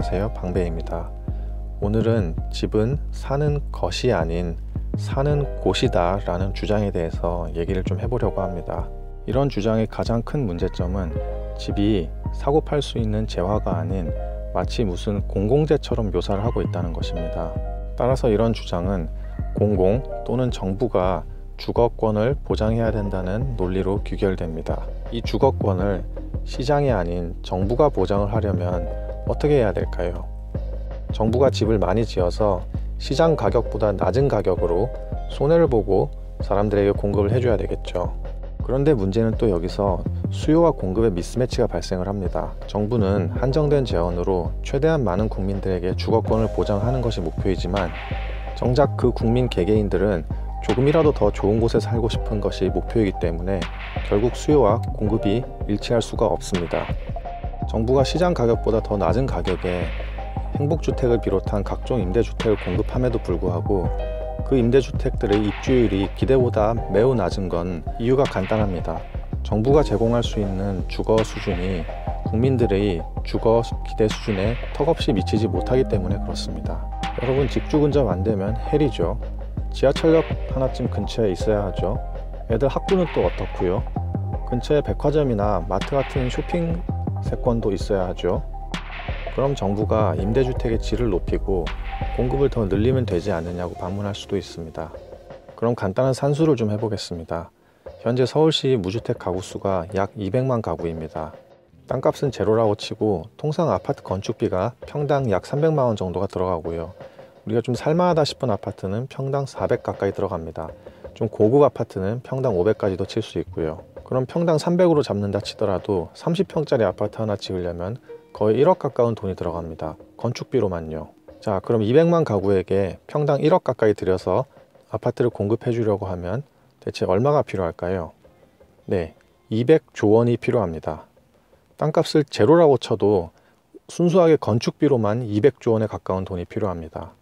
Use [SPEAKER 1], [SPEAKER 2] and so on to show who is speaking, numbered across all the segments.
[SPEAKER 1] 안녕하세요, 방배입니다. 오늘은 집은 사는 것이 아닌 사는 곳이다 라는 주장에 대해서 얘기를 좀 해보려고 합니다. 이런 주장의 가장 큰 문제점은 집이 사고 팔 수 있는 재화가 아닌 마치 무슨 공공재처럼 묘사를 하고 있다는 것입니다. 따라서 이런 주장은 공공 또는 정부가 주거권을 보장해야 된다는 논리로 귀결됩니다. 이 주거권을 시장이 아닌 정부가 보장을 하려면 어떻게 해야 될까요? 정부가 집을 많이 지어서 시장 가격보다 낮은 가격으로 손해를 보고 사람들에게 공급을 해줘야 되겠죠. 그런데 문제는 또 여기서 수요와 공급의 미스매치가 발생을 합니다. 정부는 한정된 재원으로 최대한 많은 국민들에게 주거권을 보장하는 것이 목표이지만 정작 그 국민 개개인들은 조금이라도 더 좋은 곳에 살고 싶은 것이 목표이기 때문에 결국 수요와 공급이 일치할 수가 없습니다. 정부가 시장 가격보다 더 낮은 가격에 행복주택을 비롯한 각종 임대주택을 공급함에도 불구하고 그 임대주택들의 입주율이 기대보다 매우 낮은 건 이유가 간단합니다. 정부가 제공할 수 있는 주거 수준이 국민들의 주거 기대 수준에 턱없이 미치지 못하기 때문에 그렇습니다. 여러분, 직주 근접 안 되면 헬이죠. 지하철역 하나쯤 근처에 있어야 하죠. 애들 학구는 또 어떻고요? 근처에 백화점이나 마트 같은 쇼핑 세권도 있어야 하죠. 그럼 정부가 임대주택의 질을 높이고 공급을 더 늘리면 되지 않느냐고 반문할 수도 있습니다. 그럼 간단한 산수를 좀 해보겠습니다. 현재 서울시 무주택 가구 수가 약 200만 가구입니다. 땅값은 제로라고 치고 통상 아파트 건축비가 평당 약 300만 원 정도가 들어가고요. 우리가 좀 살만하다 싶은 아파트는 평당 400 가까이 들어갑니다. 좀 고급 아파트는 평당 500까지도 칠 수 있고요. 그럼 평당 300으로 잡는다 치더라도 30평짜리 아파트 하나 지으려면 거의 1억 가까운 돈이 들어갑니다. 건축비로만요. 자, 그럼 200만 가구에게 평당 1억 가까이 들여서 아파트를 공급해 주려고 하면 대체 얼마가 필요할까요? 네, 200조 원이 필요합니다. 땅값을 제로라고 쳐도 순수하게 건축비로만 200조 원에 가까운 돈이 필요합니다.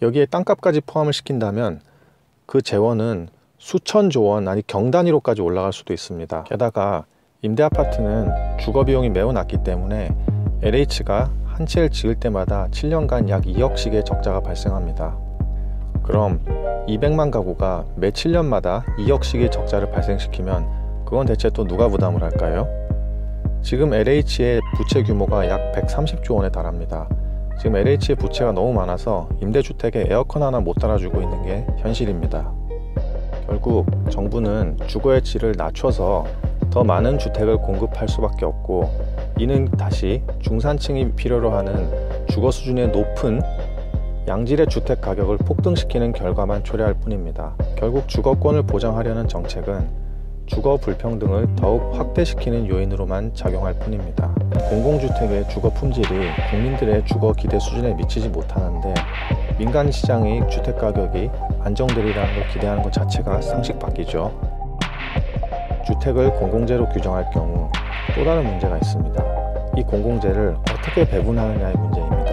[SPEAKER 1] 여기에 땅값까지 포함을 시킨다면 그 재원은 수천조 원, 아니 경단위로까지 올라갈 수도 있습니다. 게다가 임대아파트는 주거비용이 매우 낮기 때문에 LH가 한 채를 지을 때마다 7년간 약 2억씩의 적자가 발생합니다. 그럼 200만 가구가 매 7년마다 2억씩의 적자를 발생시키면 그건 대체 또 누가 부담을 할까요? 지금 LH의 부채 규모가 약 130조 원에 달합니다. 지금 LH의 부채가 너무 많아서 임대주택에 에어컨 하나 못 달아주고 있는 게 현실입니다. 결국 정부는 주거의 질을 낮춰서 더 많은 주택을 공급할 수밖에 없고, 이는 다시 중산층이 필요로 하는 주거 수준의 높은 양질의 주택 가격을 폭등시키는 결과만 초래할 뿐입니다. 결국 주거권을 보장하려는 정책은 주거 불평등을 더욱 확대시키는 요인으로만 작용할 뿐입니다. 공공주택의 주거 품질이 국민들의 주거 기대 수준에 미치지 못하는데 민간 시장의 주택 가격이 안정되리라는 걸 기대하는 것 자체가 상식밖이죠. 주택을 공공재로 규정할 경우 또 다른 문제가 있습니다. 이 공공재를 어떻게 배분하느냐의 문제입니다.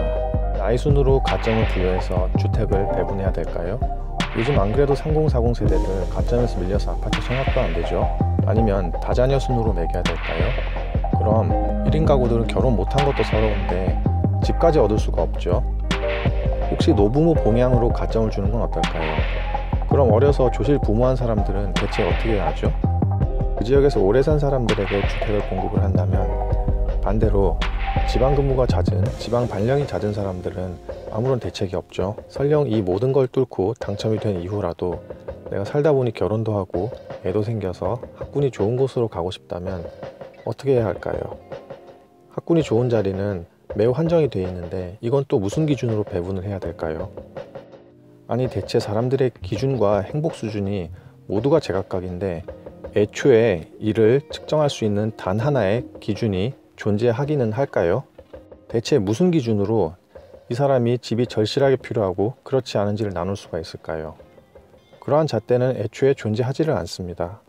[SPEAKER 1] 나이 순으로 가점을 부여해서 주택을 배분해야 될까요? 요즘 안 그래도 3040 세대들 가점에서 밀려서 아파트 청약도 안 되죠. 아니면 다자녀 순으로 매겨야 될까요? 그럼 1인 가구들은 결혼 못한 것도 서러운데 집까지 얻을 수가 없죠. 혹시 노부모 봉양으로 가점을 주는 건 어떨까요? 그럼 어려서 조실 부모한 사람들은 대체 어떻게 해야 하죠? 그 지역에서 오래 산 사람들에게 주택을 공급을 한다면 반대로 지방근무가 잦은, 지방 발령이 잦은 사람들은 아무런 대책이 없죠. 설령 이 모든 걸 뚫고 당첨이 된 이후라도 내가 살다 보니 결혼도 하고 애도 생겨서 학군이 좋은 곳으로 가고 싶다면 어떻게 해야 할까요? 학군이 좋은 자리는 매우 한정이 되어 있는데 이건 또 무슨 기준으로 배분을 해야 될까요? 아니, 대체 사람들의 기준과 행복 수준이 모두가 제각각인데 애초에 이를 측정할 수 있는 단 하나의 기준이 존재하기는 할까요? 대체 무슨 기준으로 이 사람이 집이 절실하게 필요하고 그렇지 않은지를 나눌 수가 있을까요? 그러한 잣대는 애초에 존재하지를 않습니다.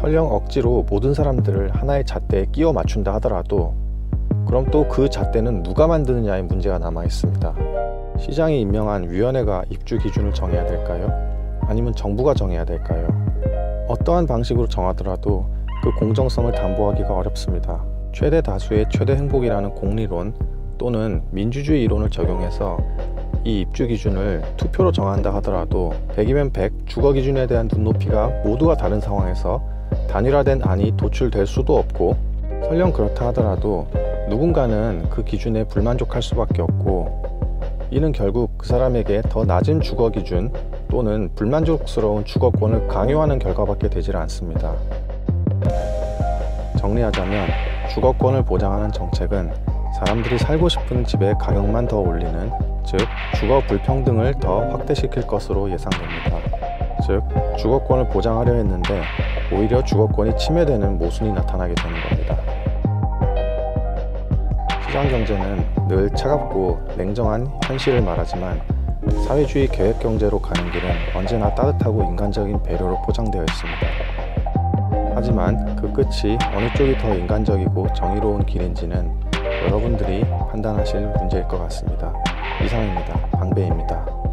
[SPEAKER 1] 설령 억지로 모든 사람들을 하나의 잣대에 끼워 맞춘다 하더라도 그럼 또 그 잣대는 누가 만드느냐의 문제가 남아 있습니다. 시장이 임명한 위원회가 입주 기준을 정해야 될까요? 아니면 정부가 정해야 될까요? 어떠한 방식으로 정하더라도 그 공정성을 담보하기가 어렵습니다. 최대 다수의 최대 행복이라는 공리론 또는 민주주의 이론을 적용해서 이 입주 기준을 투표로 정한다 하더라도 100이면 100 주거 기준에 대한 눈높이가 모두가 다른 상황에서 단일화된 안이 도출될 수도 없고, 설령 그렇다 하더라도 누군가는 그 기준에 불만족할 수밖에 없고, 이는 결국 그 사람에게 더 낮은 주거 기준 또는 불만족스러운 주거권을 강요하는 결과밖에 되질 않습니다. 정리하자면 주거권을 보장하는 정책은 사람들이 살고 싶은 집의 가격만 더 올리는, 즉 주거 불평등을 더 확대시킬 것으로 예상됩니다. 즉 주거권을 보장하려 했는데 오히려 주거권이 침해되는 모순이 나타나게 되는 겁니다. 시장경제는 늘 차갑고 냉정한 현실을 말하지만 사회주의 계획경제로 가는 길은 언제나 따뜻하고 인간적인 배려로 포장되어 있습니다. 하지만 그 끝이 어느 쪽이 더 인간적이고 정의로운 길인지는 여러분들이 판단하실 문제일 것 같습니다. 이상입니다. 방배입니다.